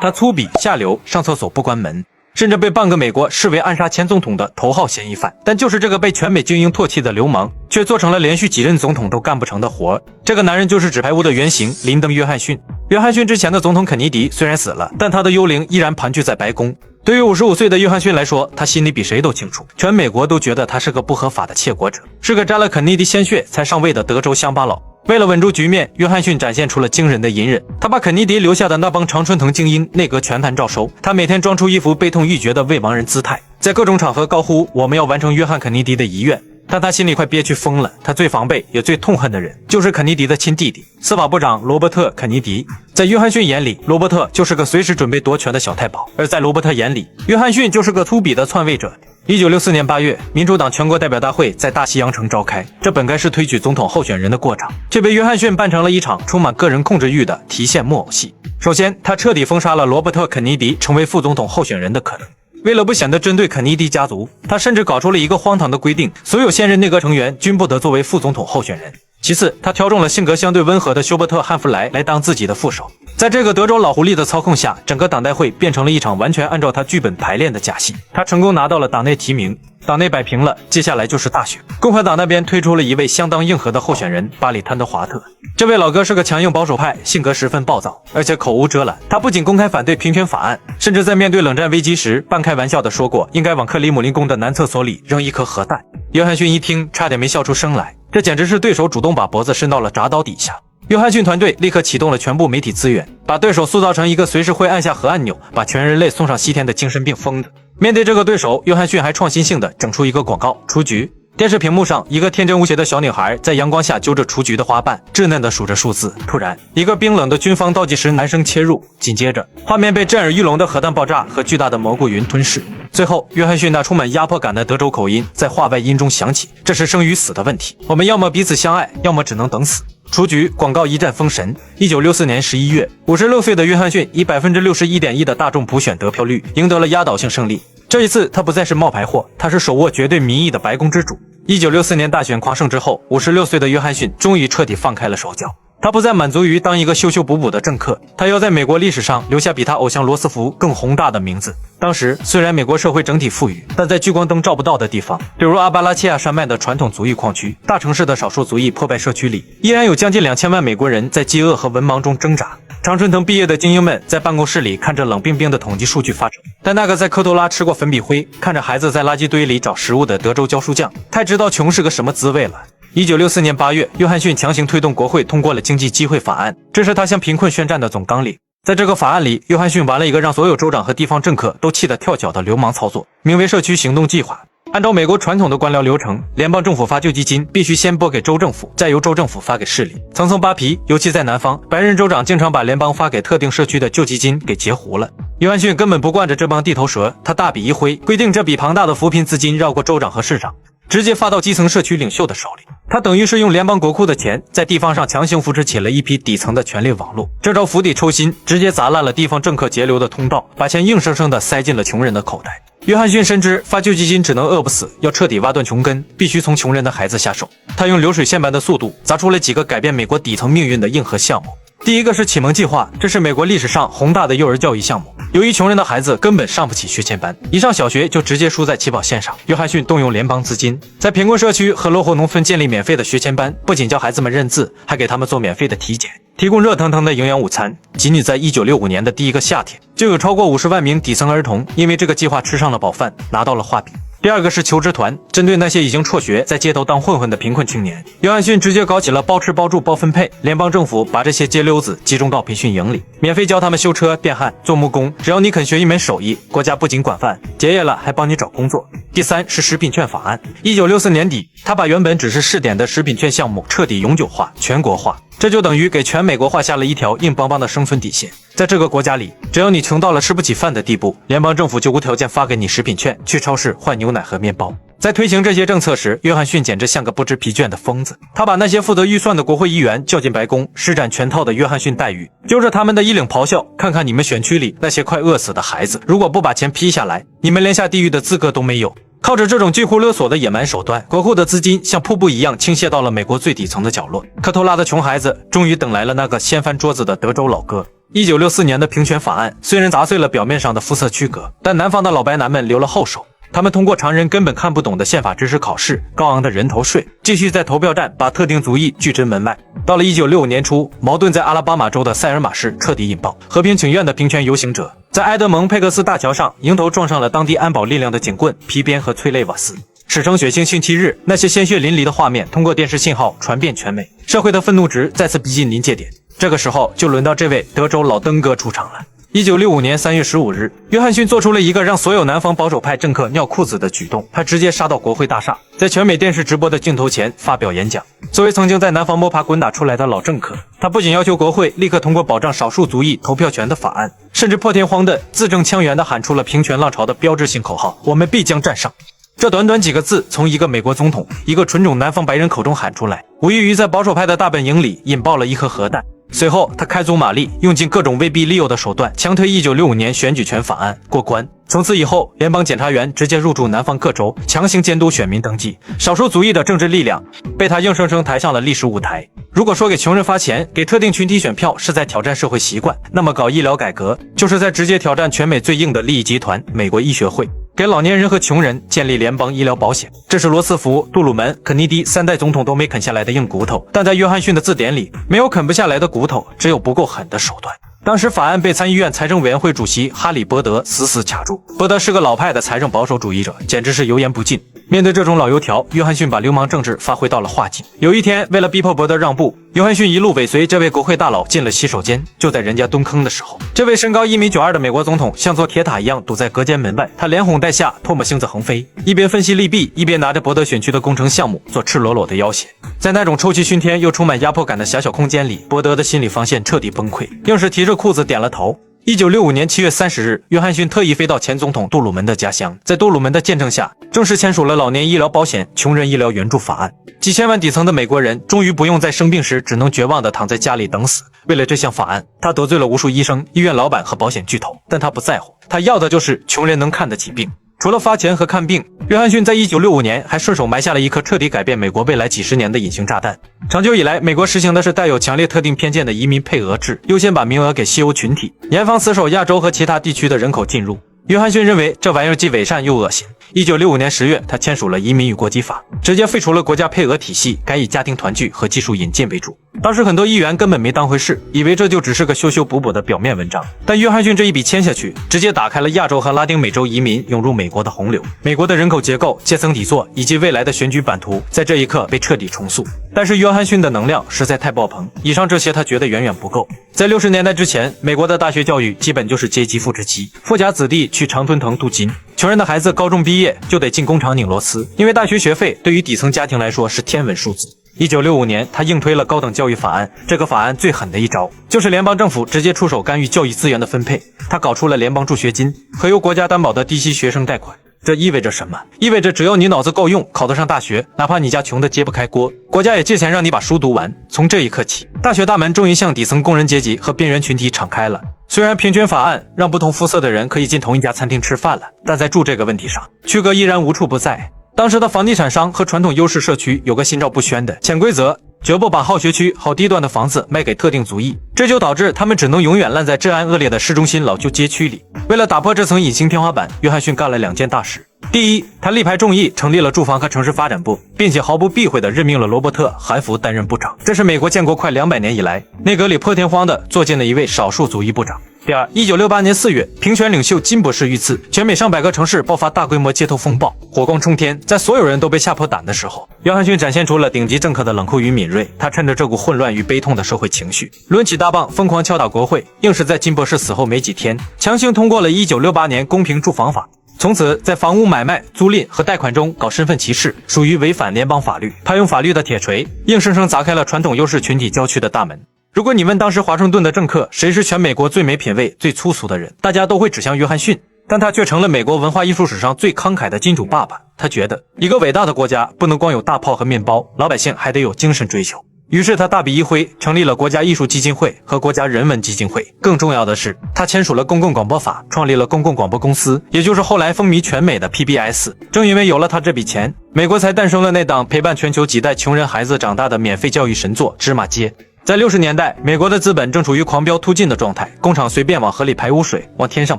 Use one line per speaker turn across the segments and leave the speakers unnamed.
他粗鄙下流，上厕所不关门，甚至被半个美国视为暗杀前总统的头号嫌疑犯。但就是这个被全美精英唾弃的流氓，却做成了连续几任总统都干不成的活。这个男人就是纸牌屋的原型林登·约翰逊。约翰逊之前的总统肯尼迪虽然死了，但他的幽灵依然盘踞在白宫。对于55岁的约翰逊来说，他心里比谁都清楚，全美国都觉得他是个不合法的窃国者，是个沾了肯尼迪鲜血才上位的德州乡巴佬。为了稳住局面，约翰逊展现出了惊人的隐忍。他把肯尼迪留下的那帮常春藤精英内阁全盘照收。他每天装出一副悲痛欲绝的未亡人姿态，在各种场合高呼我们要完成约翰肯尼迪的遗愿。但他心里快憋屈疯了，他最防备也最痛恨的人就是肯尼迪的亲弟弟，司法部长罗伯特·肯尼迪。在约翰逊眼里，罗伯特就是个随时准备夺权的小太保，而在罗伯特眼里，约翰逊就是个粗鄙的篡位者。1964年8月，民主党全国代表大会在大西洋城召开，这本该是推举总统候选人的过场，却被约翰逊办成了一场充满个人控制欲的提线木偶戏。首先，他彻底封杀了罗伯特·肯尼迪成为副总统候选人的可能。为了不显得针对肯尼迪家族，他甚至搞出了一个荒唐的规定，所有现任内阁成员均不得作为副总统候选人。其次，他挑中了性格相对温和的休伯特·汉弗莱来当自己的副手。在这个德州老狐狸的操控下，整个党代会变成了一场完全按照他剧本排练的假戏。他成功拿到了党内提名，党内摆平了，接下来就是大选。共和党那边推出了一位相当硬核的候选人巴里·潘德华特。这位老哥是个强硬保守派，性格十分暴躁，而且口无遮拦。他不仅公开反对平权法案，甚至在面对冷战危机时半开玩笑地说过应该往克里姆林宫的男厕所里扔一颗核弹。约翰逊一听差点没笑出声来，这简直是对手主动把脖子伸到了铡刀底下。约翰逊团队立刻启动了全部媒体资源，把对手塑造成一个随时会按下核按钮把全人类送上西天的精神病疯子。面对这个对手，约翰逊还创新性的整出一个广告雏菊。电视屏幕上，一个天真无邪的小女孩在阳光下揪着雏菊的花瓣，稚嫩的数着数字。突然，一个冰冷的军方倒计时男声切入，紧接着画面被震耳欲聋的核弹爆炸和巨大的蘑菇云吞噬。最后，约翰逊那充满压迫感的德州口音在话外音中响起：这是生与死的问题，我们要么彼此相爱，要么只能等死。雏菊广告一战封神。1964年11月，56岁的约翰逊以 61.1% 的大众普选得票率赢得了压倒性胜利。这一次他不再是冒牌货，他是手握绝对民意的白宫之主。1964年大选狂胜之后，56岁的约翰逊终于彻底放开了手脚。他不再满足于当一个修修补补的政客，他要在美国历史上留下比他偶像罗斯福更宏大的名字。当时虽然美国社会整体富裕，但在聚光灯照不到的地方，比如阿巴拉契亚山脉的传统族裔矿区、大城市的少数族裔破败社区里，依然有将近2000万美国人在饥饿和文盲中挣扎。常春藤毕业的精英们在办公室里看着冷冰冰的统计数据发愁，但那个在科多拉吃过粉笔灰，看着孩子在垃圾堆里找食物的德州教书匠，太知道穷是个什么滋味了。1964年8月，约翰逊强行推动国会通过了经济机会法案，这是他向贫困宣战的总纲领。在这个法案里，约翰逊玩了一个让所有州长和地方政客都气得跳脚的流氓操作，名为社区行动计划。按照美国传统的官僚流程，联邦政府发救济金必须先拨给州政府，再由州政府发给市里，层层扒皮。尤其在南方，白人州长经常把联邦发给特定社区的救济金给截胡了。约翰逊根本不惯着这帮地头蛇，他大笔一挥，规定这笔庞大的扶贫资金绕过州长和市长，直接发到基层社区领袖的手里。他等于是用联邦国库的钱，在地方上强行扶持起了一批底层的权力网络。这招釜底抽薪，直接砸烂了地方政客节流的通道，把钱硬生生地塞进了穷人的口袋。约翰逊深知发救济金只能饿不死，要彻底挖断穷根，必须从穷人的孩子下手。他用流水线般的速度砸出了几个改变美国底层命运的硬核项目。第一个是启蒙计划，这是美国历史上宏大的幼儿教育项目。由于穷人的孩子根本上不起学前班，一上小学就直接输在起跑线上。约翰逊动用联邦资金，在贫困社区和落后农村建立免费的学前班，不仅教孩子们认字，还给他们做免费的体检，提供热腾腾的营养午餐。仅仅在1965年的第一个夏天，就有超过50万名底层儿童因为这个计划吃上了饱饭，拿到了画笔。第二个是求职团，针对那些已经辍学在街头当混混的贫困青年，约翰逊直接搞起了包吃包住包分配。联邦政府把这些街溜子集中到培训营里，免费教他们修车、电焊、做木工，只要你肯学一门手艺，国家不仅管饭，结业了还帮你找工作。第三是食品券法案。1964年底，他把原本只是试点的食品券项目彻底永久化、全国化，这就等于给全美国画下了一条硬邦邦的生存底线。在这个国家里，只要你穷到了吃不起饭的地步，联邦政府就无条件发给你食品券，去超市换牛奶和面包。在推行这些政策时，约翰逊简直像个不知疲倦的疯子。他把那些负责预算的国会议员叫进白宫，施展全套的约翰逊待遇，揪着他们的衣领咆哮：看看你们选区里那些快饿死的孩子，如果不把钱批下来，你们连下地狱的资格都没有。靠着这种近乎勒索的野蛮手段，国库的资金像瀑布一样倾泻到了美国最底层的角落。科托拉的穷孩子终于等来了那个掀翻桌子的德州老哥。1964年的平权法案虽然砸碎了表面上的肤色区隔，但南方的老白男们留了后手。他们通过常人根本看不懂的宪法知识考试、高昂的人头税，继续在投票站把特定族裔拒之门外。到了1965年初，矛盾在阿拉巴马州的塞尔玛市彻底引爆，和平请愿的平权游行者在埃德蒙佩克斯大桥上迎头撞上了当地安保力量的警棍、皮鞭和催泪瓦斯。史称血腥星期日，那些鲜血淋漓的画面通过电视信号传遍全美，社会的愤怒值再次逼近临界点。这个时候就轮到这位德州老登哥出场了。1965年3月15日，约翰逊做出了一个让所有南方保守派政客尿裤子的举动，他直接杀到国会大厦，在全美电视直播的镜头前发表演讲。作为曾经在南方摸爬滚打出来的老政客，他不仅要求国会立刻通过保障少数族裔投票权的法案，甚至破天荒的字正腔圆地喊出了平权浪潮的标志性口号：我们必将战胜。这短短几个字从一个美国总统、一个纯种南方白人口中喊出来，无异于在保守派的大本营里引爆了一颗核弹。随后他开足马力，用尽各种威逼利诱的手段，强推1965年选举权法案过关。从此以后，联邦检察员直接入驻南方各州，强行监督选民登记，少数族裔的政治力量被他硬生生抬上了历史舞台。如果说给穷人发钱，给特定群体选票是在挑战社会习惯，那么搞医疗改革就是在直接挑战全美最硬的利益集团——美国医学会。给老年人和穷人建立联邦医疗保险，这是罗斯福、杜鲁门、肯尼迪三代总统都没啃下来的硬骨头，但在约翰逊的字典里，没有啃不下来的骨头，只有不够狠的手段。当时法案被参议院财政委员会主席哈里·伯德死死卡住。伯德是个老派的财政保守主义者，简直是油盐不进。面对这种老油条，约翰逊把流氓政治发挥到了化境。有一天，为了逼迫伯德让步，约翰逊一路尾随这位国会大佬进了洗手间。就在人家蹲坑的时候，这位身高1.92米的美国总统像座铁塔一样堵在隔间门外，他连哄带吓，唾沫星子横飞，一边分析利弊，一边拿着伯德选区的工程项目做赤裸裸的要挟。在那种臭气熏天又充满压迫感的狭小空间里，伯德的心理防线彻底崩溃，硬是提着裤子点了头。1965年7月30日，约翰逊特意飞到前总统杜鲁门的家乡，在杜鲁门的见证下，正式签署了老年医疗保险、穷人医疗援助法案。几千万底层的美国人终于不用在生病时只能绝望地躺在家里等死。为了这项法案，他得罪了无数医生、医院老板和保险巨头，但他不在乎，他要的就是穷人能看得起病。除了发钱和看病，约翰逊在1965年还顺手埋下了一颗彻底改变美国未来几十年的隐形炸弹。长久以来，美国实行的是带有强烈特定偏见的移民配额制，优先把名额给稀有群体，严防死守亚洲和其他地区的人口进入。约翰逊认为这玩意儿既伪善又恶心。1965年10月，他签署了《移民与国籍法》，直接废除了国家配额体系，改以家庭团聚和技术引进为主。当时很多议员根本没当回事，以为这就只是个修修补补的表面文章。但约翰逊这一笔签下去，直接打开了亚洲和拉丁美洲移民涌入美国的洪流。美国的人口结构、阶层底座以及未来的选举版图，在这一刻被彻底重塑。但是约翰逊的能量实在太爆棚，以上这些他觉得远远不够。在60年代之前，美国的大学教育基本就是阶级复制期，富家子弟去常春藤镀金，穷人的孩子高中毕业就得进工厂拧螺丝，因为大学学费对于底层家庭来说是天文数字。1965年，他硬推了高等教育法案。这个法案最狠的一招，就是联邦政府直接出手干预教育资源的分配。他搞出了联邦助学金和由国家担保的低息学生贷款。这意味着什么？意味着只要你脑子够用，考得上大学，哪怕你家穷得揭不开锅，国家也借钱让你把书读完。从这一刻起，大学大门终于向底层工人阶级和边缘群体敞开了。虽然平权法案让不同肤色的人可以进同一家餐厅吃饭了，但在住这个问题上，区隔依然无处不在。当时的房地产商和传统优势社区有个心照不宣的潜规则，绝不把好学区、好地段的房子卖给特定族裔，这就导致他们只能永远烂在治安恶劣的市中心老旧街区里。为了打破这层隐形天花板，约翰逊干了2件大事。第一，他力排众议，成立了住房和城市发展部，并且毫不避讳地任命了罗伯特·韩福担任部长。这是美国建国快200年以来，内阁里破天荒地坐进了一位少数族裔部长。第二，1968年4月，平权领袖金博士遇刺，全美上百个城市爆发大规模街头风暴，火光冲天。在所有人都被吓破胆的时候，约翰逊展现出了顶级政客的冷酷与敏锐。他趁着这股混乱与悲痛的社会情绪，抡起大棒疯狂敲打国会，硬是在金博士死后没几天，强行通过了1968年公平住房法。从此，在房屋买卖、租赁和贷款中搞身份歧视，属于违反联邦法律。他用法律的铁锤，硬生生砸开了传统优势群体郊区的大门。如果你问当时华盛顿的政客谁是全美国最没品位、最粗俗的人，大家都会指向约翰逊，但他却成了美国文化艺术史上最慷慨的金主爸爸。他觉得一个伟大的国家不能光有大炮和面包，老百姓还得有精神追求。于是他大笔一挥，成立了国家艺术基金会和国家人文基金会。更重要的是，他签署了公共广播法，创立了公共广播公司，也就是后来风靡全美的 PBS。 正因为有了他这笔钱，美国才诞生了那档陪伴全球几代穷人孩子长大的免费教育神作《芝麻街》。在60年代，美国的资本正处于狂飙突进的状态，工厂随便往河里排污水，往天上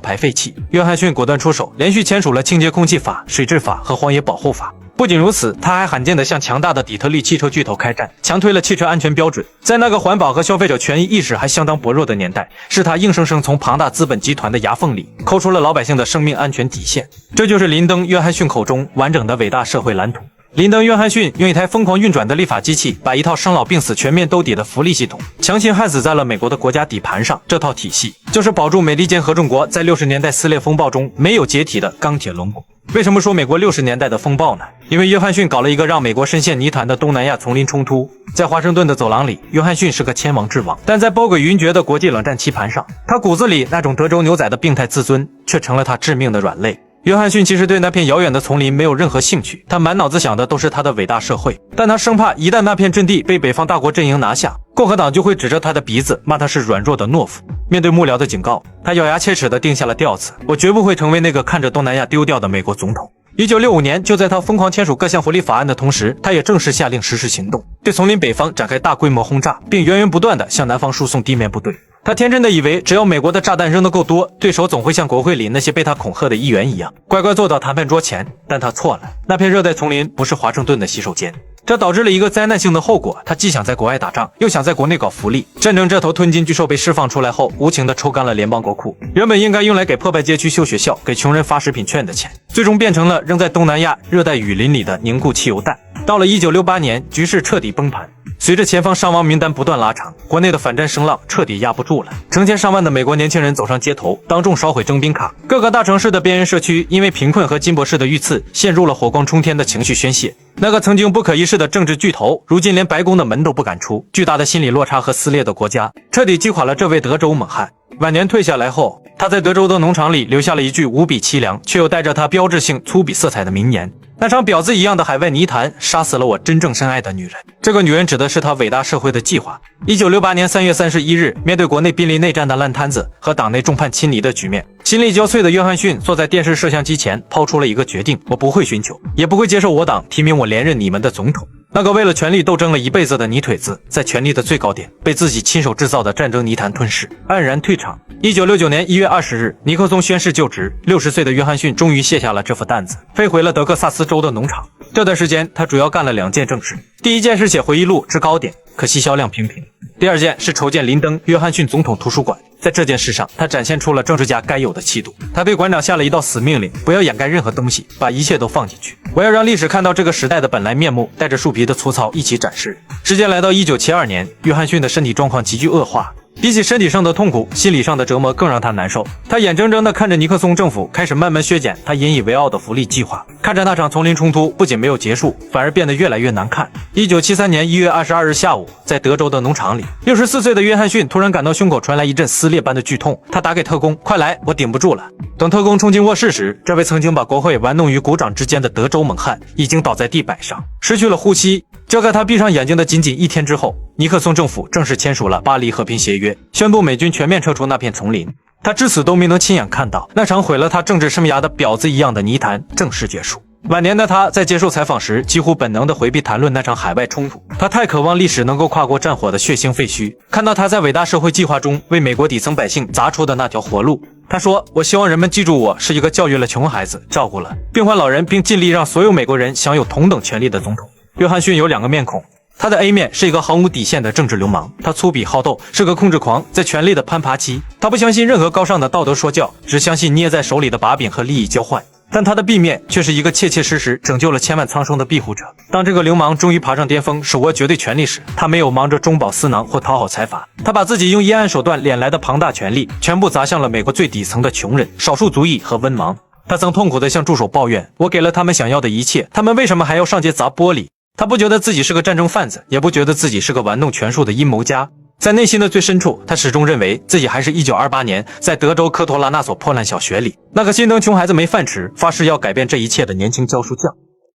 排废气。约翰逊果断出手，连续签署了清洁空气法、水质法和荒野保护法。不仅如此，他还罕见地向强大的底特律汽车巨头开战，强推了汽车安全标准。在那个环保和消费者权益意识还相当薄弱的年代，是他硬生生从庞大资本集团的牙缝里抠出了老百姓的生命安全底线。这就是林登·约翰逊口中完整的伟大社会蓝图。林登·约翰逊用一台疯狂运转的立法机器，把一套生老病死全面兜底的福利系统强行焊死在了美国的国家底盘上。这套体系就是保住美利坚合众国在60年代撕裂风暴中没有解体的钢铁龙骨。为什么说美国60年代的风暴呢？因为约翰逊搞了一个让美国深陷泥潭的东南亚丛林冲突。在华盛顿的走廊里，约翰逊是个千王之王，但在波诡云谲的国际冷战棋盘上，他骨子里那种德州牛仔的病态自尊却成了他致命的软肋。约翰逊其实对那片遥远的丛林没有任何兴趣，他满脑子想的都是他的伟大社会，但他生怕一旦那片阵地被北方大国阵营拿下，共和党就会指着他的鼻子骂他是软弱的懦夫。面对幕僚的警告，他咬牙切齿地定下了调子：我绝不会成为那个看着东南亚丢掉的美国总统。1965年，就在他疯狂签署各项福利法案的同时，他也正式下令实施行动，对丛林北方展开大规模轰炸，并源源不断地向南方输送地面部队。他天真的以为，只要美国的炸弹扔得够多，对手总会像国会里那些被他恐吓的议员一样，乖乖坐到谈判桌前。但他错了，那片热带丛林不是华盛顿的洗手间。这导致了一个灾难性的后果，他既想在国外打仗，又想在国内搞福利。战争这头吞金巨兽被释放出来后，无情地抽干了联邦国库，原本应该用来给破败街区修学校、给穷人发食品券的钱，最终变成了扔在东南亚热带雨林里的凝固汽油弹。到了1968年，局势彻底崩盘。随着前方伤亡名单不断拉长，国内的反战声浪彻底压不住了。成千上万的美国年轻人走上街头，当众烧毁征兵卡。各个大城市的边缘社区因为贫困和金博士的遇刺，陷入了火光冲天的情绪宣泄。那个曾经不可一世的政治巨头，如今连白宫的门都不敢出。巨大的心理落差和撕裂的国家，彻底击垮了这位德州猛汉。晚年退下来后，他在德州的农场里留下了一句无比凄凉却又带着他标志性粗鄙色彩的名言：那场婊子一样的海外泥潭杀死了我真正深爱的女人。这个女人指的是他伟大社会的计划。1968年3月31日，面对国内濒临内战的烂摊子和党内众叛亲离的局面，心力交瘁的约翰逊坐在电视摄像机前，抛出了一个决定：我不会寻求，也不会接受我党提名我连任你们的总统。那个为了权力斗争了一辈子的泥腿子，在权力的最高点被自己亲手制造的战争泥潭吞噬，黯然退场。1969年1月20日，尼克松宣誓就职，60岁的约翰逊终于卸下了这副担子，飞回了德克萨斯州的农场。这段时间，他主要干了2件正事。第一件是写回忆录《制高点》，可惜销量平平。第二件是筹建林登·约翰逊总统图书馆。在这件事上，他展现出了政治家该有的气度。他对馆长下了一道死命令：不要掩盖任何东西，把一切都放进去。我要让历史看到这个时代的本来面目，带着树皮的粗糙一起展示。时间来到1972年，约翰逊的身体状况急剧恶化。比起身体上的痛苦，心理上的折磨更让他难受。他眼睁睁地看着尼克松政府开始慢慢削减他引以为傲的福利计划，看着那场丛林冲突不仅没有结束，反而变得越来越难看。1973年1月22日下午，在德州的农场里，64岁的约翰逊突然感到胸口传来一阵撕裂般的剧痛，他打给特工：快来，我顶不住了。等特工冲进卧室时，这位曾经把国会玩弄于股掌之间的德州猛汉已经倒在地板上，失去了呼吸。就在他闭上眼睛的仅仅1天之后，尼克松政府正式签署了巴黎和平协约，宣布美军全面撤出那片丛林。他至死都没能亲眼看到那场毁了他政治生涯的婊子一样的泥潭正式结束。晚年的他在接受采访时几乎本能地回避谈论那场海外冲突，他太渴望历史能够跨过战火的血腥废墟，看到他在伟大社会计划中为美国底层百姓砸出的那条活路。他说：我希望人们记住我是一个教育了穷孩子、照顾了病患老人，并尽力让所有美国人享有同等权利的总统。约翰逊有2个面孔，他的 A 面是一个毫无底线的政治流氓，他粗鄙好斗，是个控制狂，在权力的攀爬期，他不相信任何高尚的道德说教，只相信捏在手里的把柄和利益交换。但他的 B 面却是一个切切实实拯救了千万苍生的庇护者。当这个流氓终于爬上巅峰，手握绝对权力时，他没有忙着中饱私囊或讨好财阀，他把自己用阴暗手段敛来的庞大权力全部砸向了美国最底层的穷人、少数族裔和文盲。他曾痛苦地向助手抱怨：我给了他们想要的一切，他们为什么还要上街砸玻璃？他不觉得自己是个战争贩子，也不觉得自己是个玩弄权术的阴谋家。在内心的最深处，他始终认为自己还是1928年在德州科托拉那所破烂小学里那个心疼穷孩子没饭吃、发誓要改变这一切的年轻教书匠。